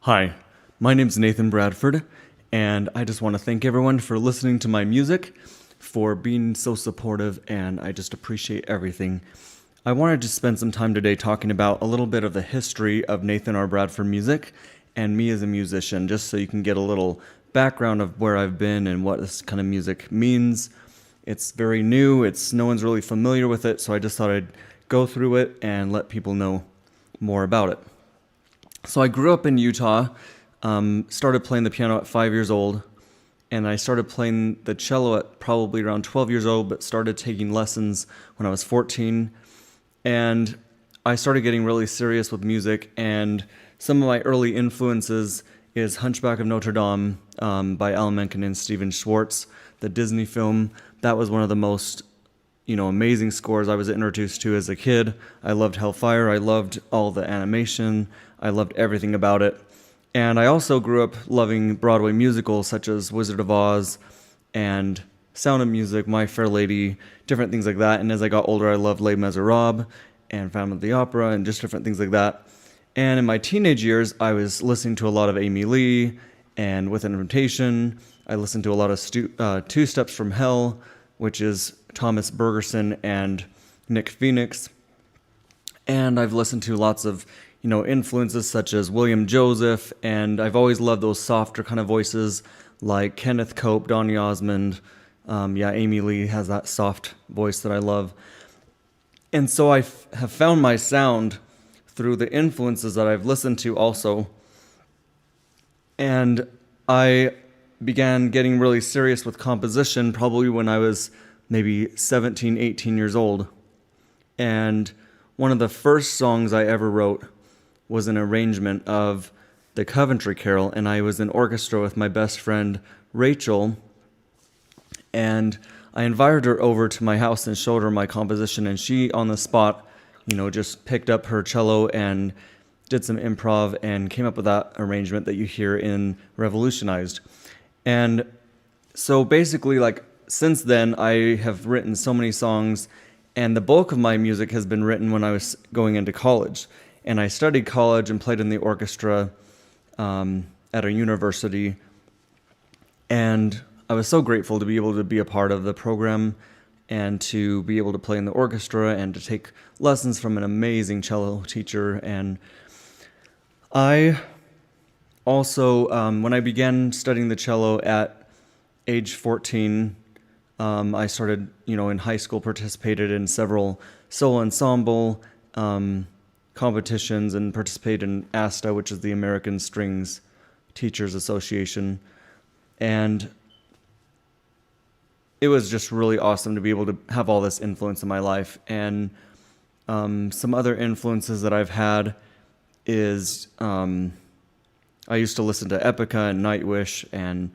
Hi, my name's Nathan Bradford, and I just want to thank everyone for listening to my music, for being so supportive, and I just appreciate everything. I wanted to spend some time today talking about a little bit of the history of Nathan R. Bradford music and me as a musician, just so you can get a little background of where I've been and what this kind of music means. It's very new, no one's really familiar with it, so I just thought I'd go through it and let people know more about it. So I grew up in Utah, started playing the piano at 5 years old, and I started playing the cello at probably around 12 years old, but started taking lessons when I was 14. And I started getting really serious with music, and some of my early influences is Hunchback of Notre Dame by Alan Menken and Stephen Schwartz, the Disney film. That was one of the most amazing scores I was introduced to as a kid. I loved Hellfire. I loved all the animation. I loved everything about it. And I also grew up loving Broadway musicals such as Wizard of Oz and Sound of Music, My Fair Lady, different things like that. And as I got older, I loved Les Miserables and Phantom of the Opera and just different things like that. And in my teenage years, I was listening to a lot of Amy Lee and With an Invitation. I listened to a lot of Two Steps from Hell, which is Thomas Bergerson and Nick Phoenix. And I've listened to lots of, influences such as William Joseph, and I've always loved those softer kind of voices like Kenneth Cope, Donny Osmond. Amy Lee has that soft voice that I love. And so I have found my sound through the influences that I've listened to also. And I began getting really serious with composition probably when I was maybe 17, 18 years old. And one of the first songs I ever wrote was an arrangement of the Coventry Carol, and I was in orchestra with my best friend Rachel, and I invited her over to my house and showed her my composition, and she on the spot, just picked up her cello and did some improv and came up with that arrangement that you hear in Revolutionized. And so basically, since then, I have written so many songs, and the bulk of my music has been written when I was going into college. And I studied college and played in the orchestra at a university. And I was so grateful to be able to be a part of the program and to be able to play in the orchestra and to take lessons from an amazing cello teacher. And I also, when I began studying the cello at age 14, I started, in high school, participated in several solo ensemble competitions and participated in ASTA, which is the American Strings Teachers Association. And it was just really awesome to be able to have all this influence in my life. And some other influences that I've had is I used to listen to Epica and Nightwish and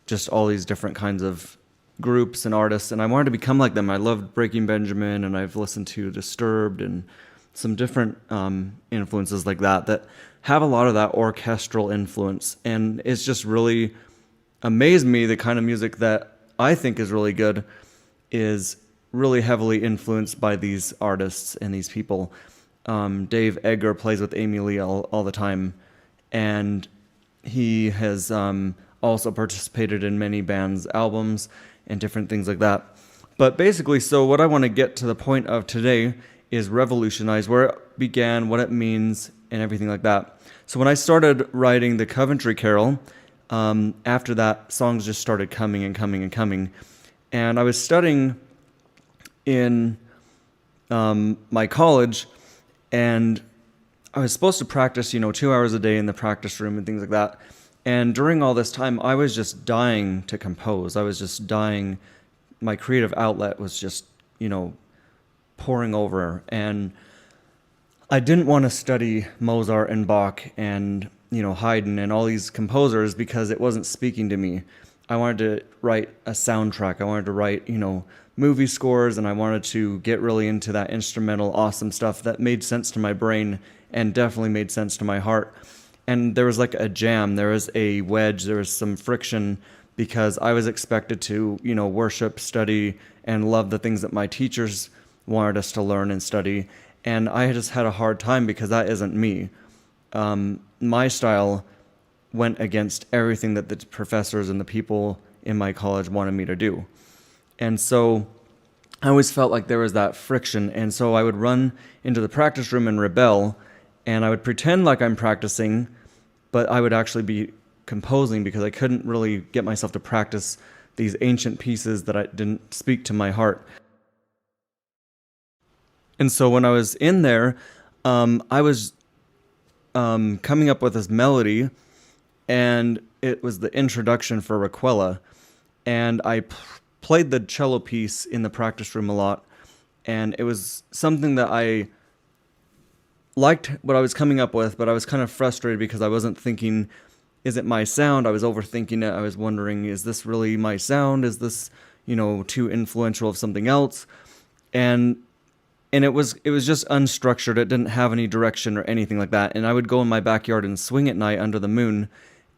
just all these different kinds of groups and artists, and I wanted to become like them. I loved Breaking Benjamin, and I've listened to Disturbed and some different influences like that have a lot of that orchestral influence, and it's just really amazed me the kind of music that I think is really good is really heavily influenced by these artists and these people. Dave Eggar plays with Amy Lee all the time, and he has also participated in many bands' albums and different things like that. But basically, so what I want to get to the point of today is Revolutionized, where it began, what it means, and everything like that. So when I started writing the Coventry Carol, after that, songs just started coming and coming and coming. And I was studying in my college, and I was supposed to practice, 2 hours a day in the practice room and things like that. And during all this time, I was just dying to compose. I was just dying. My creative outlet was just, pouring over. And I didn't want to study Mozart and Bach and, Haydn and all these composers because it wasn't speaking to me. I wanted to write a soundtrack. I wanted to write, movie scores, and I wanted to get really into that instrumental, awesome stuff that made sense to my brain and definitely made sense to my heart. And there was like a jam, there was a wedge, there was some friction because I was expected to, worship, study, and love the things that my teachers wanted us to learn and study. And I just had a hard time because that isn't me. my style went against everything that the professors and the people in my college wanted me to do. And so I always felt like there was that friction. And so I would run into the practice room and rebel, and I would pretend like I'm practicing, but I would actually be composing because I couldn't really get myself to practice these ancient pieces that I didn't speak to my heart. And so when I was in there, I was coming up with this melody, and it was the introduction for Requella. And I played the cello piece in the practice room a lot, and it was something that I liked what I was coming up with, but I was kind of frustrated because I wasn't thinking, is it my sound? I was overthinking it. I was wondering, is this really my sound? Is this, too influential of something else? And it was just unstructured. It didn't have any direction or anything like that. And I would go in my backyard and swing at night under the moon,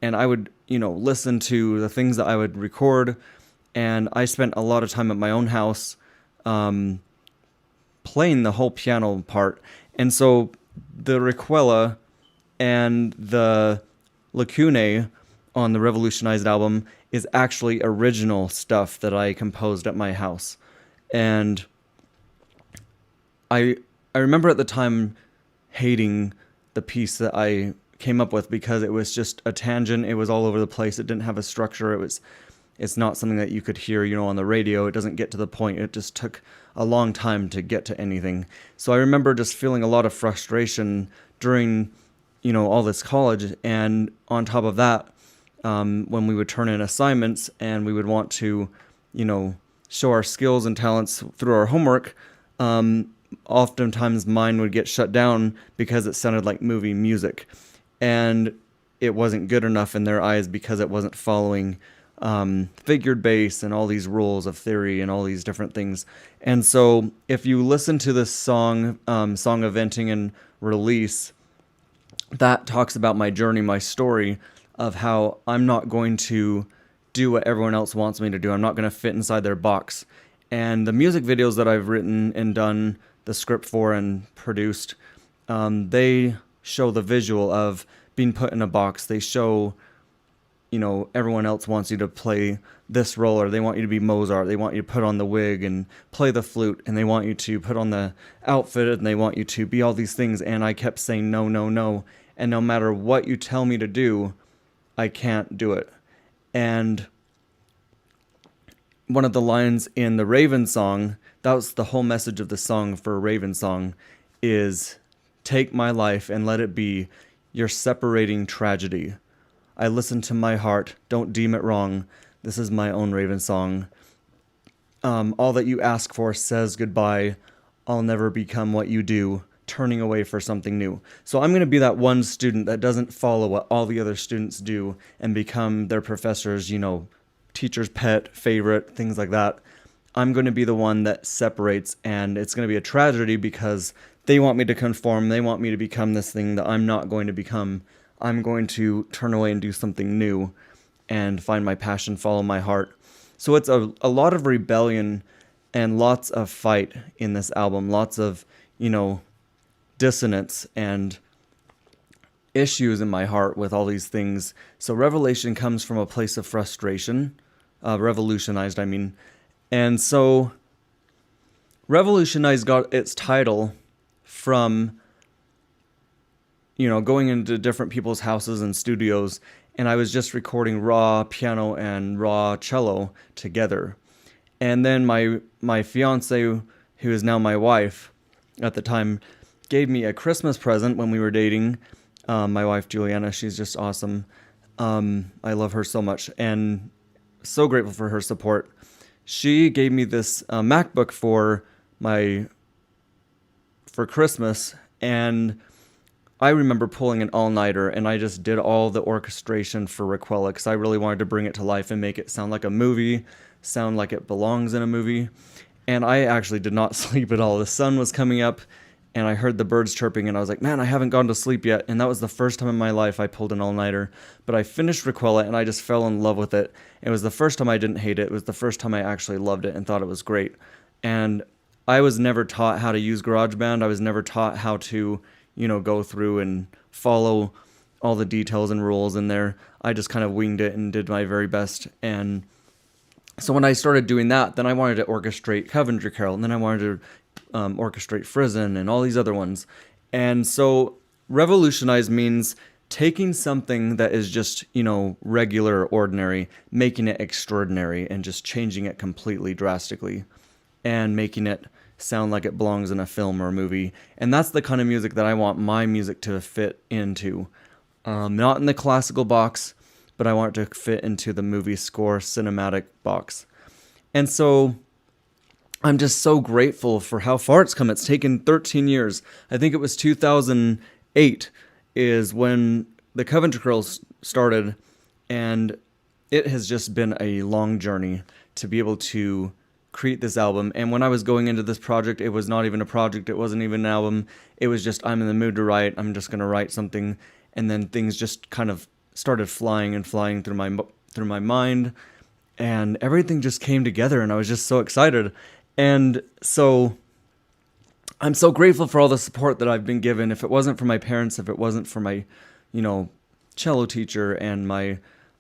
and I would, listen to the things that I would record. And I spent a lot of time at my own house playing the whole piano part. And so the Requella and the Lacunae on the Revolutionized album is actually original stuff that I composed at my house. And I remember at the time hating the piece that I came up with because it was just a tangent. It was all over the place. It didn't have a structure. It's not something that you could hear, on the radio. It doesn't get to the point. It just took a long time to get to anything. So I remember just feeling a lot of frustration during, all this college. And on top of that, when we would turn in assignments and we would want to, show our skills and talents through our homework, oftentimes mine would get shut down because it sounded like movie music. And it wasn't good enough in their eyes because it wasn't following figured bass and all these rules of theory and all these different things. And so if you listen to this song, Song of Venting and Release, that talks about my journey, my story of how I'm not going to do what everyone else wants me to do. I'm not going to fit inside their box. And the music videos that I've written and done the script for and produced, they show the visual of being put in a box. They show, everyone else wants you to play this role, or they want you to be Mozart. They want you to put on the wig and play the flute, and they want you to put on the outfit, and they want you to be all these things. And I kept saying no, no, no. And no matter what you tell me to do, I can't do it. And one of the lines in the Raven song, that was the whole message of the song for Raven song, is take my life and let it be your separating tragedy. I listen to my heart, don't deem it wrong. This is my own Raven song. All that you ask for says goodbye. I'll never become what you do, turning away for something new. So I'm going to be that one student that doesn't follow what all the other students do and become their professor's, teacher's pet, favorite, things like that. I'm going to be the one that separates, and it's going to be a tragedy because they want me to conform. They want me to become this thing that I'm not going to become. I'm going to turn away and do something new and find my passion, follow my heart. So it's a lot of rebellion and lots of fight in this album. Lots of, dissonance and issues in my heart with all these things. So Revelation comes from a place of frustration. Revolutionized, I mean. And so Revolutionized got its title from, going into different people's houses and studios, and I was just recording raw piano and raw cello together. And then my fiance, who is now my wife at the time, gave me a Christmas present when we were dating. My wife, Juliana, she's just awesome. I love her so much and so grateful for her support. She gave me this MacBook for Christmas, and I remember pulling an all-nighter, and I just did all the orchestration for Requella because I really wanted to bring it to life and make it sound like a movie, sound like it belongs in a movie. And I actually did not sleep at all. The sun was coming up, and I heard the birds chirping, and I was like, man, I haven't gone to sleep yet. And that was the first time in my life I pulled an all-nighter. But I finished Requella, and I just fell in love with it. It was the first time I didn't hate it. It was the first time I actually loved it and thought it was great. And I was never taught how to use GarageBand. I was never taught how to, go through and follow all the details and rules in there. I just kind of winged it and did my very best. And so when I started doing that, then I wanted to orchestrate Coventry Carol, and then I wanted to orchestrate Frizzen and all these other ones. And so revolutionized means taking something that is just, regular or ordinary, making it extraordinary, and just changing it completely drastically, and making it sound like it belongs in a film or a movie. And that's the kind of music that I want my music to fit into. Not in the classical box, but I want it to fit into the movie score cinematic box. And so I'm just so grateful for how far it's come. It's taken 13 years. I think it was 2008 is when the Coventry Curls started, and it has just been a long journey to be able to create this album. And when I was going into this project, it was not even a project. It wasn't even an album. It was just, I'm in the mood to write. I'm just going to write something. And then things just kind of started flying and flying through my mind, and everything just came together, and I was just so excited. And so I'm so grateful for all the support that I've been given. If it wasn't for my parents, if it wasn't for my, cello teacher and my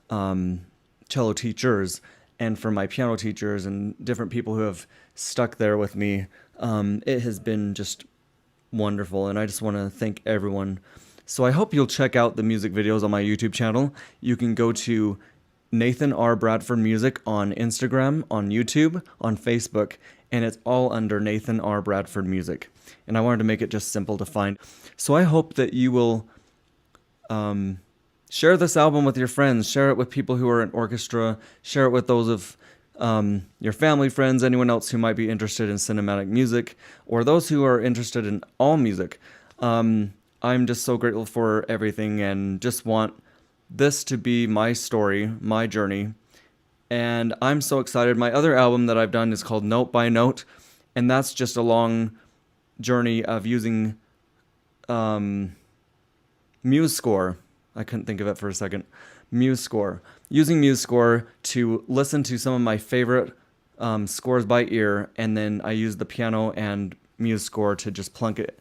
cello teachers, and for my piano teachers and different people who have stuck there with me, it has been just wonderful. And I just want to thank everyone. So I hope you'll check out the music videos on my YouTube channel. You can go to Nathan R. Bradford Music on Instagram, on YouTube, on Facebook, and it's all under Nathan R. Bradford Music. And I wanted to make it just simple to find. So I hope that you will share this album with your friends, share it with people who are in orchestra, share it with those of your family, friends, anyone else who might be interested in cinematic music, or those who are interested in all music. I'm just so grateful for everything, and just want this to be my story, my journey. And I'm so excited. My other album that I've done is called Note by Note, and that's just a long journey of using MuseScore. I couldn't think of it for a second. MuseScore. Using MuseScore to listen to some of my favorite scores by ear, and then I use the piano and MuseScore to just plunk it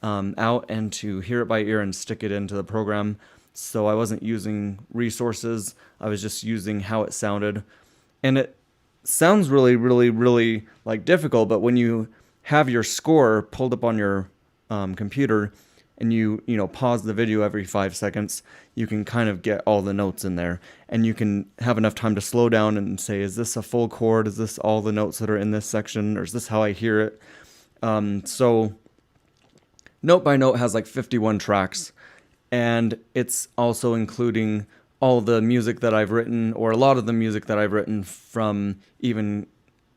out and to hear it by ear and stick it into the program. So I wasn't using resources. I was just using how it sounded. And it sounds really, really, really difficult, but when you have your score pulled up on your computer and you pause the video every 5 seconds, you can kind of get all the notes in there, and you can have enough time to slow down and say, is this a full chord? Is this all the notes that are in this section? Or is this how I hear it? So Note by Note has 51 tracks, and it's also including all the music that I've written, or a lot of the music that I've written from even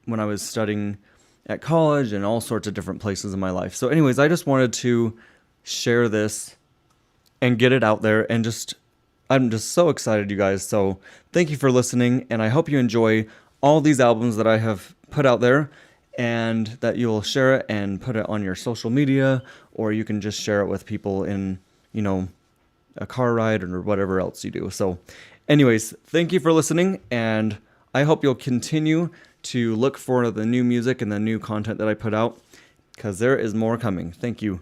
when I was studying at college and all sorts of different places in my life. So anyways, I just wanted to share this and get it out there, and I'm just so excited, you guys. So thank you for listening, and I hope you enjoy all these albums that I have put out there, and that you'll share it and put it on your social media, or you can just share it with people in, a car ride or whatever else you do. So anyways, thank you for listening, and I hope you'll continue to look for the new music and the new content that I put out, because there is more coming. Thank you.